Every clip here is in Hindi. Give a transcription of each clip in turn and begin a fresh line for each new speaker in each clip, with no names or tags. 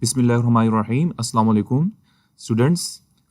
बिस्मिल्लाहिर्रहमानिर्रहीम। अस्सलाम वालेकुम स्टूडेंट्स।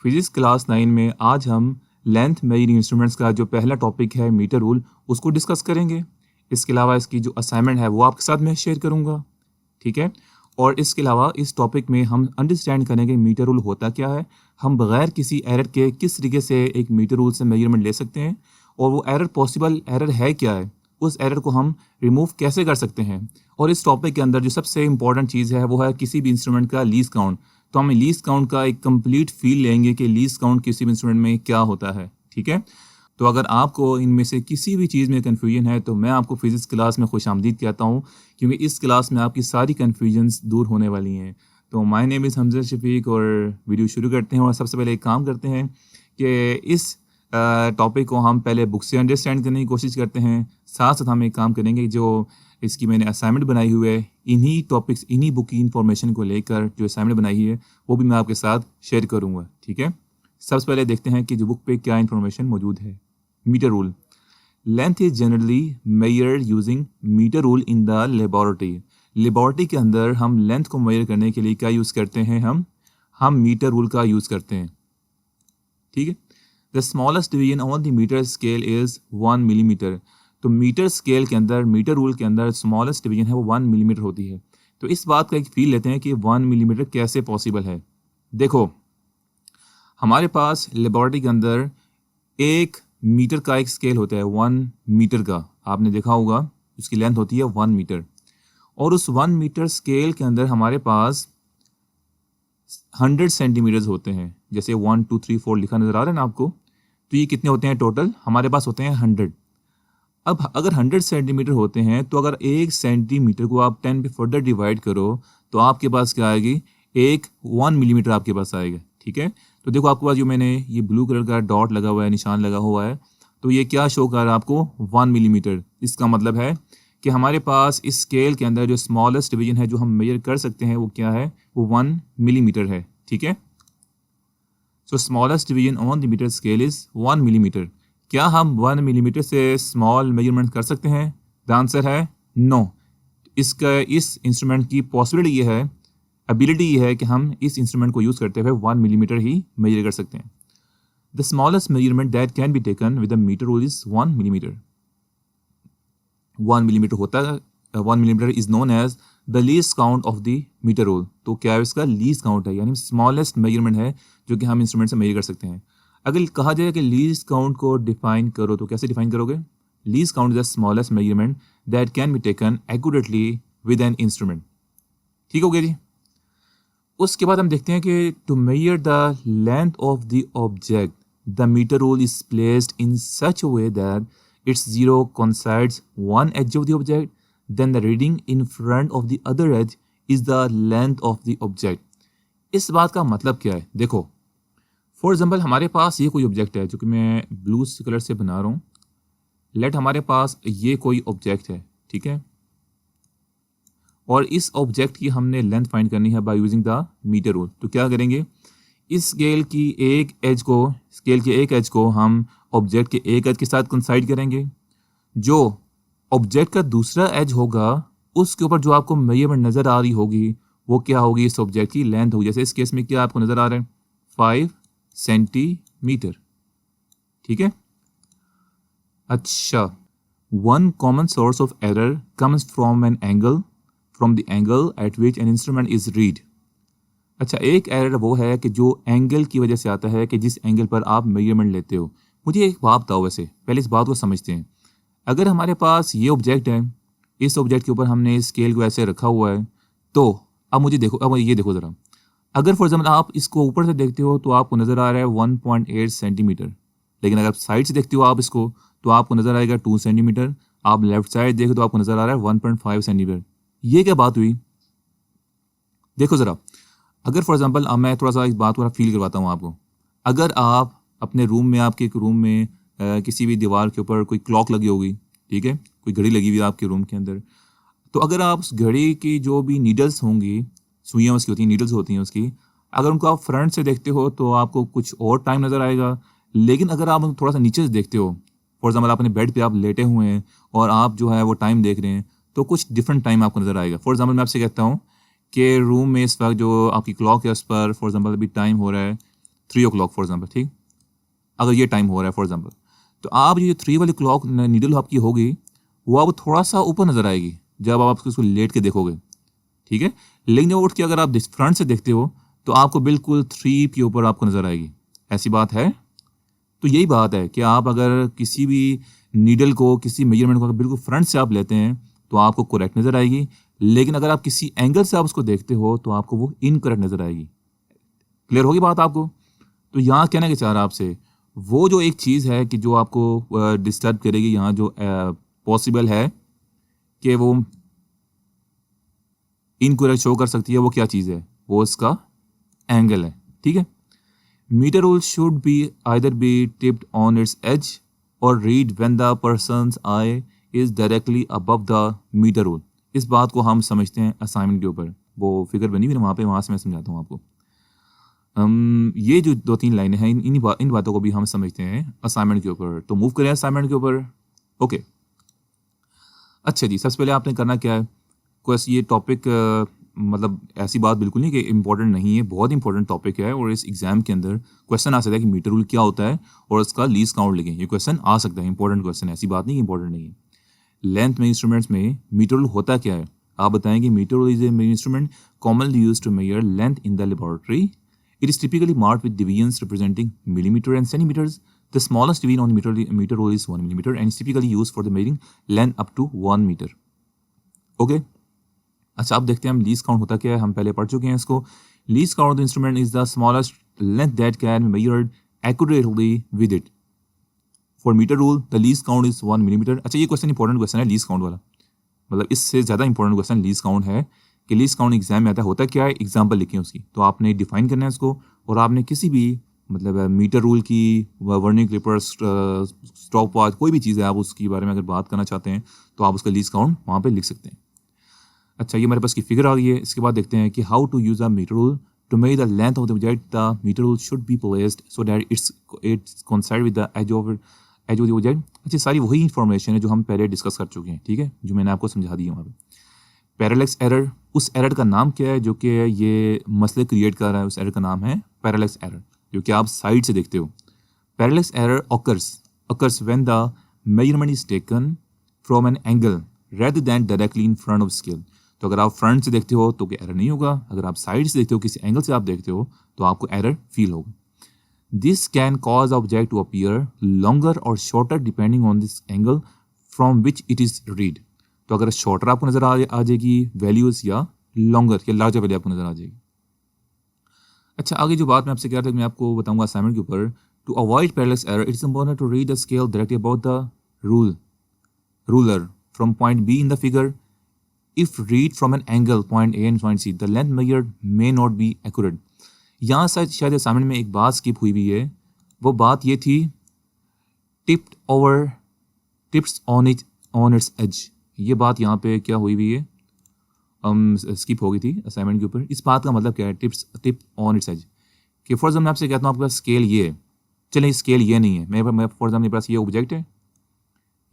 फिजिक्स क्लास 9 में आज हम लेंथ मेजरिंग इंस्ट्रूमेंट्स का जो पहला टॉपिक है मीटर रूल उसको डिस्कस करेंगे। इसके अलावा इसकी जो असाइनमेंट है वो आपके साथ मैं शेयर करूंगा, ठीक है। और इसके अलावा इस टॉपिक में हम अंडरस्टैंड करेंगे मीटर रूल होता क्या है, हम बगैर किसी एरर के किस तरीके से एक मीटर रूल से मेजरमेंट ले सकते हैं, और वो एरर पॉसिबल एरर है क्या है, उस एरर को हम रिमूव कैसे कर सकते हैं। और इस टॉपिक के अंदर जो सबसे इंपॉर्टेंट चीज़ है वो है किसी भी इंस्ट्रूमेंट का लीज काउंट। तो हम लीज काउंट का एक कंप्लीट फील लेंगे कि लीज काउंट किसी भी इंस्ट्रूमेंट में क्या होता है, ठीक है। तो अगर आपको इनमें से किसी भी चीज़ में कन्फ्यूजन है तो मैं आपको फिजिक्स क्लास में खुशामदीद कहता हूँ, क्योंकि इस क्लास में आपकी सारी कन्फ्यूजन्स दूर होने वाली हैं। तो my name is Hamza Shafiq और वीडियो शुरू करते हैं। और सबसे पहले एक काम करते हैं कि इस टॉपिक को हम पहले बुक से अंडरस्टैंड करने की कोशिश करते हैं, साथ साथ हम एक काम करेंगे जो इसकी मैंने असाइनमेंट बनाई हुई है, इन्हीं टॉपिक्स इन्हीं बुक की इंफॉर्मेशन को लेकर जो असाइनमेंट बनाई है वो भी मैं आपके साथ शेयर करूँगा, ठीक है। सबसे पहले देखते हैं कि जो बुक पे क्या इंफॉर्मेशन मौजूद है। Metre rule. Length is generally measured using metre rule in the laboratory. Laboratory के अंदर हम लेंथ को मेजर करने के लिए क्या यूज़ करते हैं, हम मीटर रूल का यूज़ करते हैं, ठीक है। The smallest division on the metre scale is 1 millimetre. तो मीटर स्केल के अंदर, मीटर रूल के अंदर स्मॉलेस्ट डिवीजन है वो 1 मिलीमीटर होती है। तो इस बात का एक फील लेते हैं कि 1 मिलीमीटर कैसे पॉसिबल है। देखो, हमारे पास लेबोरेटरी के अंदर 1 मीटर का एक स्केल होता है, 1 मीटर का, आपने देखा होगा उसकी लेंथ होती है 1 मीटर। और उस 1 मीटर स्केल के अंदर हमारे पास 100 सेंटीमीटर्स होते हैं। जैसे 1 2 3 4 लिखा नज़र आ रहा है ना आपको, तो ये कितने होते हैं टोटल, हमारे पास होते हैं 100। अब अगर 100 सेंटीमीटर होते हैं तो अगर 1 सेंटीमीटर को आप 10 पे फर्दर डिवाइड करो तो आपके पास क्या आएगी, एक 1 मिलीमीटर आपके पास आएगा, ठीक है। तो देखो आपके पास जो मैंने ये ब्लू कलर का डॉट लगा हुआ है, निशान लगा हुआ है, तो ये क्या शो कर रहा है आपको, 1 मिलीमीटर। इसका मतलब है कि हमारे पास इस स्केल के अंदर जो स्मॉलेस्ट डिवीजन है जो हम मेजर कर सकते हैं वो क्या है, वो 1 मिलीमीटर है, ठीक है। So smallest division on the metre scale is 1 millimetre. क्या हम 1 मिलीमीटर से स्मॉल मेजरमेंट कर सकते हैं? द आंसर है नो। इस इंस्ट्रूमेंट की पॉसिबिलिटी ये है, एबिलिटी ये है कि हम इस इंस्ट्रूमेंट को यूज़ करते हुए 1 मिलीमीटर ही मेजर कर सकते हैं। The smallest measurement that can be taken with the metre rule is 1 millimetre. 1 millimetre होता है, 1 millimetre is known as the least count of the metre rule. तो क्या है, इसका लीस्ट काउंट है, यानी स्मॉलेस्ट मेजरमेंट है जो कि हम इंस्ट्रूमेंट से मेजर कर सकते हैं। अगर कहा जाए कि लीस्ट काउंट को डिफाइन करो तो कैसे डिफाइन करोगे? Least count is the smallest measurement that can be taken accurately with an instrument, ठीक हो गया जी। उसके बाद हम देखते हैं कि to measure the length of the object the metre rule is placed in such a way that its zero coincides one edge of the object, then the reading in front of the other edge is the length of the object. इस बात का मतलब क्या है? देखो, फॉर एग्जाम्पल हमारे पास ये कोई ऑब्जेक्ट है जो कि मैं ब्लू कलर से बना रहा हूँ। लेट हमारे पास ये कोई ऑब्जेक्ट है, ठीक है, और इस ऑब्जेक्ट की हमने लेंथ फाइंड करनी है by using the metre rule. तो क्या करेंगे, इस स्केल की एक एज को हम ऑब्जेक्ट के एक एज के साथ कंसाइड करेंगे। जो ऑब्जेक्ट का दूसरा एज होगा उसके ऊपर जो आपको मेजरमेंट नज़र आ रही होगी वो क्या होगी, इस ऑब्जेक्ट की लेंथ होगी। जैसे इस केस में क्या आपको नज़र आ रहा है, 5 सेंटीमीटर, ठीक है। अच्छा, one common source of error comes from the angle eight which an instrument is read. अच्छा, एक एरर वो है कि जो एंगल की वजह से आता है कि जिस एंगल पर आप मेजरमेंट लेते हो। मुझे एक बात बताओ, वैसे पहले इस बात को समझते हैं। अगर हमारे पास ये ऑब्जेक्ट है, इस ऑब्जेक्ट के ऊपर हमने इस स्केल को ऐसे रखा हुआ है, तो अब ये देखो ज़रा, अगर फॉर एग्जाम्पल आप इसको ऊपर से देखते हो तो आपको नज़र आ रहा है 1.8 सेंटीमीटर, लेकिन अगर साइड से देखते हो आप इसको तो आपको नज़र आएगा 2 सेंटीमीटर। आप लेफ्ट साइड देखो तो आपको नज़र आ रहा है 1.5 सेंटीमीटर। ये क्या बात हुई? देखो ज़रा, अगर फॉर एग्जांपल मैं थोड़ा सा इस बात को फील करवाता हूँ आपको। अगर आप अपने रूम में, आपके एक रूम में किसी भी दीवार के ऊपर कोई क्लॉक लगी होगी, ठीक है, कोई घड़ी लगी हुई है आपके रूम के अंदर, तो अगर आप उस घड़ी की जो भी नीडल्स होंगी, सुइयाँ उसकी होती हैं, नीडल्स होती हैं उसकी, अगर उनको आप फ्रंट से देखते हो तो आपको कुछ और टाइम नज़र आएगा। लेकिन अगर आप थोड़ा सा नीचे से देखते हो, फॉर एग्जाम्पल अपने बेड पर आप लेटे हुए हैं और आप जो है वो टाइम देख रहे हैं, तो कुछ डिफरेंट टाइम आपको नज़र आएगा। फॉर एग्जाम्पल मैं आपसे कहता हूँ कि रूम में इस वक्त जो आपकी क्लॉक है उस पर फॉर एग्जांपल अभी टाइम हो रहा है 3 o'clock फॉर एग्जांपल, ठीक, अगर ये टाइम हो रहा है फॉर एग्जांपल, तो आप ये 3 वाली क्लॉक नीडल आपकी होगी वो आपको थोड़ा सा ऊपर नज़र आएगी जब आप उसको लेट के देखोगे, ठीक है। लेकिन जब उठ के अगर आप फ्रंट से देखते हो तो आपको बिल्कुल 3 के ऊपर आपको नज़र आएगी। ऐसी बात है। तो यही बात है कि आप अगर किसी भी नीडल को, किसी मेजरमेंट को अगर बिल्कुल फ्रंट से आप लेते हैं तो आपको करेक्ट नज़र आएगी, लेकिन अगर आप किसी एंगल से आप उसको देखते हो तो आपको वो इनकरेक्ट नज़र आएगी। क्लियर होगी बात आपको? तो यहाँ कहना क्या चाह रहा आपसे, वो जो एक चीज़ है कि जो आपको डिस्टर्ब करेगी, यहाँ जो पॉसिबल है कि वो इनकरेक्ट शो कर सकती है, वो क्या चीज़ है, वो इसका एंगल है, ठीक है। Metre rule should be either be tipped on its edge और read when the person's eye is directly above the metre rule. इस बात को हम समझते हैं असाइनमेंट के ऊपर, वो फिगर बनी हुई है वहाँ से मैं समझाता हूँ आपको। ये जो 2-3 लाइनें हैं इन बातों को भी हम समझते हैं असाइनमेंट के ऊपर। तो मूव करें असाइनमेंट के ऊपर। ओके, अच्छा जी, सबसे पहले आपने करना क्या है, क्वेश्चन ये टॉपिक मतलब ऐसी बात बिल्कुल नहीं कि इम्पोर्टेंट नहीं है, बहुत इंपॉर्टेंट टॉपिक है और इस एग्जाम के अंदर क्वेश्चन आ सकता है कि मीटर रूल क्या होता है और उसका लीस्ट काउंट लिखें। ये क्वेश्चन आ सकता है, इंपॉर्टेंट क्वेश्चन है, ऐसी बात नहीं इंपॉर्टेंट नहीं है। लेंथ में इंस्ट्रूमेंट्स में मीटर रूल होता क्या है, आप बताएंगे। Metre rule is a instrument commonly used to measure length in the laboratory. It is typically marked with divisions representing millimeter and centimeters. The smallest division on the meter rule is 1 millimeter and is typically used for the measuring length up to 1 meter. Okay? अच्छा, अब देखते हैं हम लीस्ट काउंट होता क्या है, हम पहले पढ़ चुके हैं इसको। Least count of the instrument is the smallest length that can be measured accurately with it. For metre rule the least count is 1 millimeter। अच्छा, ये क्वेश्चन इंपॉर्टेंट क्वेश्चन है लीस्ट काउंट वाला, मतलब इससे ज़्यादा इंपॉर्टेंट क्वेश्चन लीस्ट काउंट है कि लीस्ट काउंट एग्जाम में आता है, होता क्या है, एग्जाम्पल लिखें उसकी। तो आपने डिफाइन करना है उसको और आपने किसी भी मतलब मीटर रूल की, वर्निंग क्लिपर, स्टॉप वॉच, कोई भी चीज़ है, आप उसके बारे में अगर बात करना चाहते हैं तो आप उसका लीस्ट काउंट वहाँ पे लिख सकते हैं। अच्छा, ये हमारे पास की फिगर आ गई है। इसके बाद देखते हैं कि how to use a metre rule to measure the length of the object. The metre rule should be placed so that its coincide with the edge of the object. अच्छा, सारी वही इन्फॉर्मेशन है जो हम पहले डिस्कस कर चुके हैं, ठीक है, जो मैंने आपको समझा दी है वहाँ पे। पैरेलैक्स एरर, उस एरर का नाम क्या है जो कि ये मसले क्रिएट कर रहा है, उस एरर का नाम है पैरेलैक्स एरर, जो कि आप साइड से देखते हो। Parallax error occurs when the measurement is taken from an angle rather than directly in front of scale। तो अगर आप फ्रंट से देखते हो तो कोई एरर नहीं होगा, अगर आप साइड से देखते हो, किसी एंगल से आप देखते हो तो आपको एरर फील होगा। This can cause object to appear longer or shorter depending on this angle from which it is read. तो अगर शॉर्टर आपको नजर आ जाएगी वैल्यूज, या लॉन्गर या लार्जर वैल्यू आपको नजर आ जाएगी। अच्छा, आगे जो बात मैं आपसे कह रहा था मैं आपको बताऊंगा असाइनमेंट के ऊपर। To avoid parallax error it is important to read the scale directly about the ruler from point B in the figure. If read from an angle point A and point C the length measured may not be accurate. यहाँ शायद असाइनमेंट में एक बात स्किप हुई भी है, वो बात ये थी टिप्स ऑन इट्स एज। ये बात यहाँ पे क्या हुई हुई है, स्किप हो गई थी असाइनमेंट के ऊपर। इस बात का मतलब क्या है, टिप ऑन इट्स एज, कि फॉर एग्जाम्पल मैं आपसे कहता हूँ आपके पास स्केल ये है, चलिए स्केल ये नहीं है, मैं फॉर एग्जाम्पल मेरे पास ये ऑब्जेक्ट है,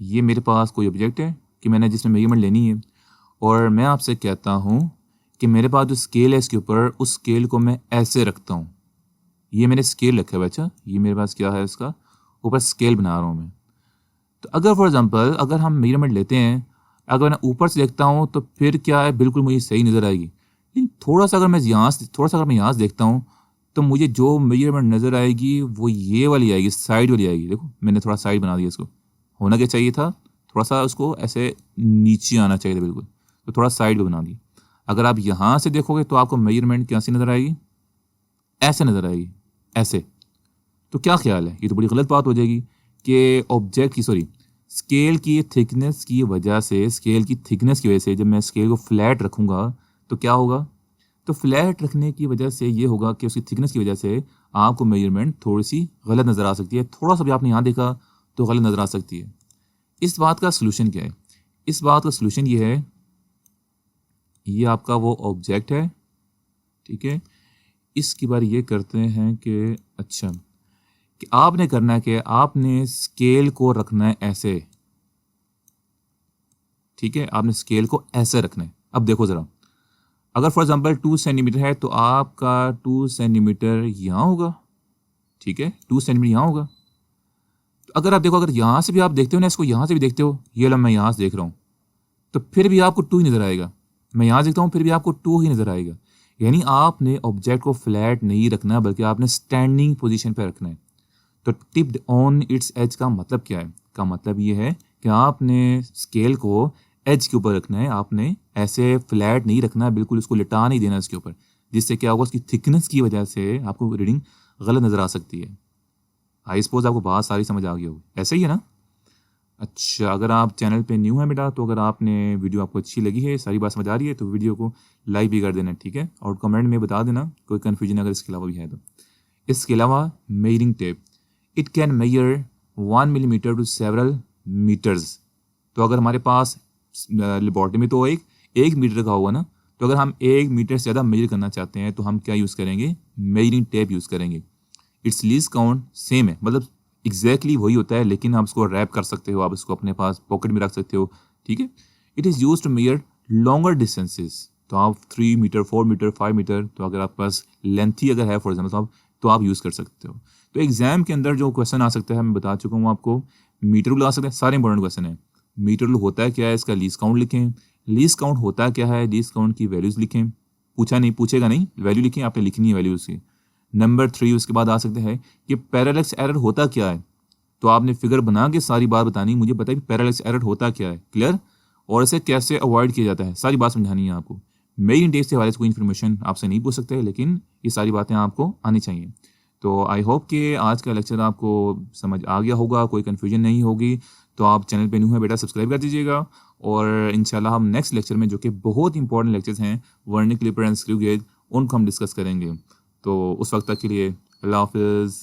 ये मेरे पास कोई ऑब्जेक्ट है कि मैंने जिसमें मेजरमेंट लेनी है, और मैं आपसे कहता हूँ कि मेरे पास जो स्केल है इसके ऊपर, उस स्केल को मैं ऐसे रखता हूँ, ये मैंने स्केल रखा है बच्चा, ये मेरे पास क्या है, इसका ऊपर स्केल बना रहा हूँ मैं। तो अगर फॉर एग्जांपल अगर हम मेजरमेंट लेते हैं, अगर मैं ऊपर से देखता हूँ तो फिर क्या है, बिल्कुल मुझे सही नज़र आएगी। लेकिन थोड़ा सा अगर मैं यहाँ से देखता हूँ तो मुझे जो मेजरमेंट नज़र आएगी वो ये वाली आएगी, साइड वाली आएगी। देखो मैंने थोड़ा साइड बना दिया इसको, होना क्या चाहिए था, थोड़ा सा उसको ऐसे नीचे आना चाहिए था बिल्कुल, तो थोड़ा साइड पर बना दी। अगर आप यहाँ से देखोगे तो आपको मेजरमेंट कैसी नज़र आएगी, ऐसे नज़र आएगी, ऐसे। तो क्या ख्याल है, ये तो बड़ी गलत बात हो जाएगी कि ऑब्जेक्ट की स्केल की थिकनेस की वजह से, जब मैं स्केल को फ्लैट रखूँगा तो क्या होगा, तो फ्लैट रखने की वजह से ये होगा कि उसकी थिकनेस की वजह से आपको मेजरमेंट थोड़ी सी गलत नज़र आ सकती है, थोड़ा सा भी आपने यहाँ देखा तो गलत नज़र आ सकती है। इस बात का सलूशन क्या है, इस बात का सलूशन ये है, ये आपका वो ऑब्जेक्ट है, ठीक है, इसकी बार ये करते हैं कि अच्छा कि आपने करना है कि आपने स्केल को रखना है ऐसे, ठीक है, आपने स्केल को ऐसे रखना है। अब देखो ज़रा, अगर फॉर एग्जांपल 2 सेंटीमीटर है तो आपका 2 सेंटीमीटर यहाँ होगा, ठीक है, 2 सेंटीमीटर यहाँ होगा। तो अगर आप देखो, अगर यहाँ से भी आप देखते हो ना, इसको यहाँ से भी देखते हो, ये लो मैं यहाँ से देख रहा हूँ, तो फिर भी आपको 2 ही नज़र आएगा। मैं यहाँ देखता हूँ फिर भी आपको 2 ही नज़र आएगा। यानी आपने ऑब्जेक्ट को फ्लैट नहीं रखना, बल्कि आपने स्टैंडिंग पोजीशन पर रखना है। तो टिप्ड ऑन इट्स एज का मतलब क्या है? का मतलब ये है कि आपने स्केल को एज के ऊपर रखना है, आपने ऐसे फ्लैट नहीं रखना, बिल्कुल उसको लिटा नहीं देना इसके ऊपर, जिससे क्या होगा, उसकी थिकनेस की वजह से आपको रीडिंग गलत नज़र आ सकती है। आई सपोज आपको बात सारी समझ आ गई होगी, ऐसे ही है ना? अच्छा, अगर आप चैनल पे न्यू हैं बेटा, तो अगर आपने वीडियो आपको अच्छी लगी है, सारी बात समझ आ रही है, तो वीडियो को लाइक भी कर देना, ठीक है, और कमेंट में बता देना कोई कन्फ्यूजन अगर इसके अलावा भी है तो। इसके अलावा measuring tape, it can measure 1 millimetre to several metres. तो अगर हमारे पास लेबॉर्ट्री में तो एक मीटर का होगा ना, तो अगर हम 1 मीटर से ज़्यादा मेजर करना चाहते हैं तो हम क्या यूज़ करेंगे? मेजरिंग टेप यूज़ करेंगे। इट्स लीस्ट काउंट सेम है, मतलब एग्जैक्टली वही होता है, लेकिन आप उसको रैप कर सकते हो, आप उसको अपने पास पॉकेट में रख सकते हो, ठीक है। It is use to measure longer distances. तो आप 3 मीटर, 4 मीटर, 5 मीटर, तो अगर आपके पास लेंथी अगर है फॉर एग्जाम्पल, तो आप यूज़ कर सकते हो। तो एग्जाम के अंदर जो क्वेश्चन आ सकता है, मैं बता चुका हूँ आपको, मीटर रूल आ सकता है, सारे इंपॉर्टेंट क्वेश्चन है। मीटर रूल होता है क्या है, इसका लीस्ट काउंट लिखें। लीस्ट काउंट होता क्या है, लीस्ट काउंट की वैल्यूज़ लिखें। पूछेगा नहीं, वैल्यू लिखें, आपने लिखनी है वैल्यू उसकी। नंबर 3 उसके बाद आ सकते हैं कि पैरेलैक्स एरर होता क्या है। तो आपने फिगर बना के सारी बात बतानी, मुझे पता है कि पैरेलैक्स एरर होता क्या है, क्लियर, और इसे कैसे अवॉइड किया जाता है, सारी बात समझानी है आपको। मेरी इंटेस्ट के हवाले से कोई इन्फॉर्मेशन आपसे नहीं पूछ सकते, लेकिन ये सारी बातें आपको आनी चाहिए। तो आई होप कि आज का लेक्चर आपको समझ आ गया होगा, कोई कन्फ्यूजन नहीं होगी। तो आप चैनल पे न्यू है बेटा, सब्सक्राइब कर दीजिएगा, और इंशाल्लाह हम नेक्स्ट लेक्चर में, जो कि बहुत इंपॉर्टेंट लेक्चर्स हैं, vernier caliper and screw gauge, उनको हम डिस्कस करेंगे। तो उस वक्त तक के लिए अल्लाह हाफिज़।